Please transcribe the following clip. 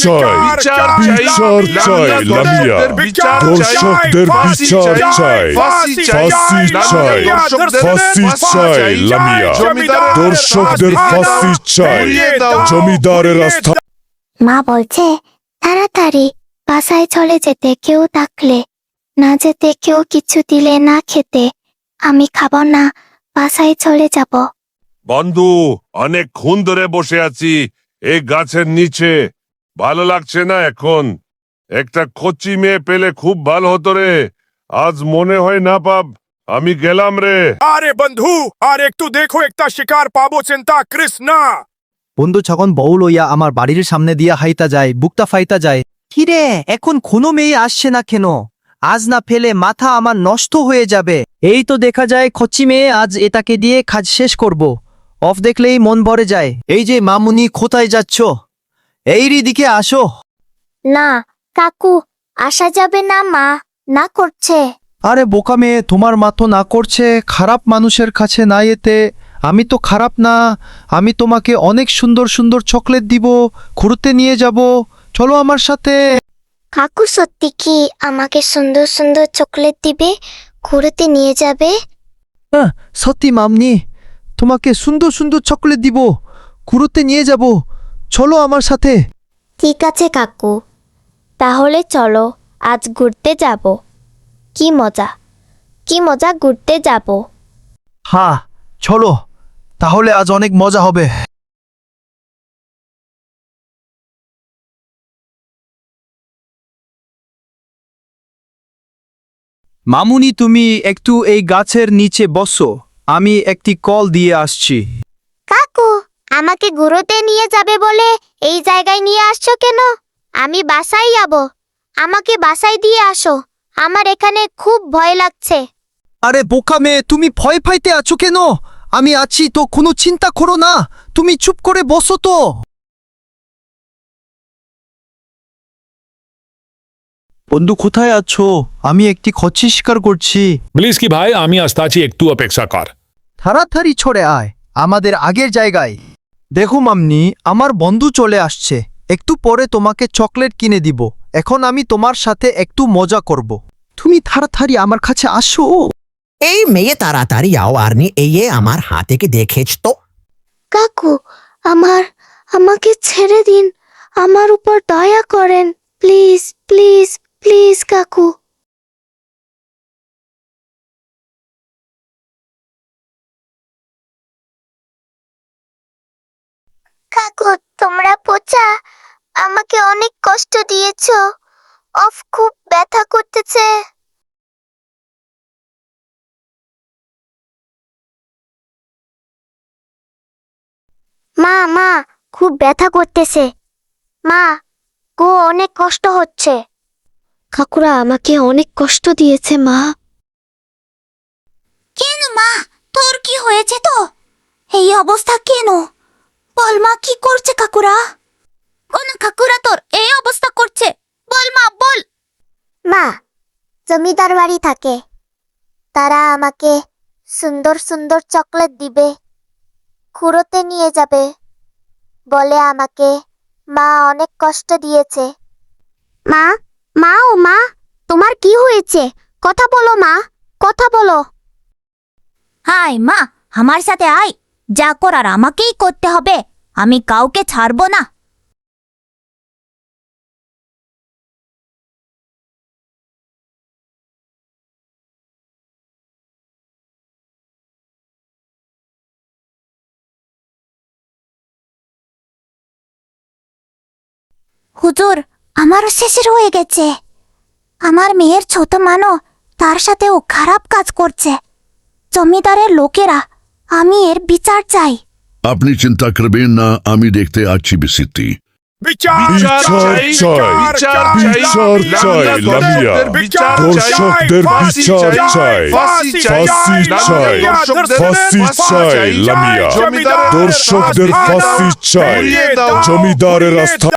চাই, বিচার চাই লামিয়া, দর্শকদের বিচার চাই, ফাঁসি চাই, ফাঁসি চাই লামিয়া, দর্শকদের ফাঁসি চাই, জমিদারের আস্থা। মা বলছে তাড়াতাড়ি বাসায় চলে যেতে, কেউ ডাকলে না যেতে, কেউ কিছু দিলে না খেতে। আমি খাবো না, বাসায় চলে যাব। বন্ধু, অনেকক্ষণ ধরে বসে আছি এই গাছের নিচে, ভালো লাগছে না এখন। একটা কচি মেয়ে পেলে খুব ভালো হতো রে, আজ মনে হয় না পাব। আমি গেলাম রে। আরে বন্ধু, আর একটু দেখো, একটা শিকার পাবো, চিন্তা করিস না। বন্ধু যখন বউ লইয়া আমার বাড়ির সামনে দিয়া হাইতা যায়, বুকটা ফাইতা যায়। কিরে, এখন কোনো মেয়ে আসছে না কেন? আজ না ফেলে মাথা আমার নষ্ট হয়ে যাবে। এই তো দেখা যায় খচ্চি মেয়ে, আজ এটাকে দিয়ে কাজ শেষ করব। অফ দেখলেই মন ভরে যায়। এই যে মামুনি, কোথায় যাচ্ছ? এইরি দিকে আসো। না কাকু, আসা যাবে না, মা না করছে। আরে বোকা মেয়ে, তোমার মা তো না করছে, খারাপ মানুষের কাছে না এতে। আমি তো খারাপ না, আমি তোমাকে অনেক সুন্দর সুন্দর চকলেট দিব, ঘুরতে নিয়ে যাব, চলো আমার সাথে। কাকু সত্যি কি আমাকে সুন্দর সুন্দর চকলেট দিবে, ঘুরতে নিয়ে যাবে? সত্যি মামনি, তোমাকে সুন্দর সুন্দর চকলেট দিব, ঘুরতে নিয়ে যাব, চলো আমার সাথে। ঠিক আছে কাকু, তাহলে চলো, আজ ঘুরতে যাব। কি মজা, কি মজা, ঘুরতে যাব। হ্যাঁ চলো, তাহলে আজ অনেক মজা হবে। মামুনি, তুমি একটু এই গাছের নিচে বসো, আমি একটি কল দিয়ে আসছি। কাকু, আমাকে ঘুরতে নিয়ে যাবে বলে এই জায়গায় নিয়ে আসছো কেন? আমি বাসায় যাব, আমাকে বাসায় দিয়ে আসো, আমার এখানে খুব ভয় লাগছে। আরে বোকা মেয়ে, তুমি ভয় পাইতে আছো কেন? আমি আছি তো, কোনো চিন্তা করো না, তুমি চুপ করে বসো তো। বন্ধু কোথায় আছো? আমি একটি খচ্চি শিকার করছি। প্লিজ কি ভাই, আমি আসতাছি, একটু অপেক্ষা কর। তাড়াতাড়ি ছড়ে আয় আমাদের আগের জায়গায়। দেখো মামনি, আমার বন্ধু চলে আসছে, একটু পরে তোমাকে চকলেট কিনে দিব। এখন আমি তোমার সাথে একটু মজা করব, তুমি তাড়াতাড়ি আমার কাছে আসো। এই মেয়ে তাড়াতাড়ি আও, আর নি এই আমার হাতে কি দেখেছ তো? কাকু, আমাকে ছেড়ে দিন, আমার উপর দয়া করেন, প্লিজ প্লিজ প্লিজ কাকু। কাকু, তোমরা পচা, আমাকে অনেক কষ্ট দিয়েছো। অফ, খুব ব্যথা করতেছে। মা মা, খুব ব্যথা করতেছে। মা গো, অনেক কষ্ট হচ্ছে। কাকুরা আমাকে অনেক কষ্ট দিয়েছে মা। কেন মা, তোর কি হয়েছে? তো এই অবস্থা কেন? বল মা, কি করছে কাকুরা? কোন কাকুরা তোর এই অবস্থা করছে? বল মা, বল। মা, জমিদার বাড়ি থাকে, তারা আমাকে সুন্দর সুন্দর চকলেট দিবে, ঘুরতে নিয়ে যাবে বলে আমাকে মা অনেক কষ্ট দিয়েছে। মা, মা ও মা, তোমার কি হয়েছে? কথা বলো মা, কথা বলো। হাই মা, আমার সাথে আয়, যা করার আমাকেই করতে হবে, আমি কাউকে ছাড়বো না। হুজুর, আমার শেষের হয়ে গেছে। আমার মেয়ের ছোট মানো, তার সাথেও খারাপ কাজ করছে। জমিদারের লোকেরা, আমি এর বিচার চাই। আপনি চিন্তা করবেন না, আমি দেখতে আছি বিষয়টি। বিচার চাই, বিচার চাই লামিয়া, দর্শকদের বিচার চাই, ফাঁসি চাই, ফাঁসি চাই লামিয়া, দর্শকদের ফাঁসি চাই, জমিদারের আস্থা।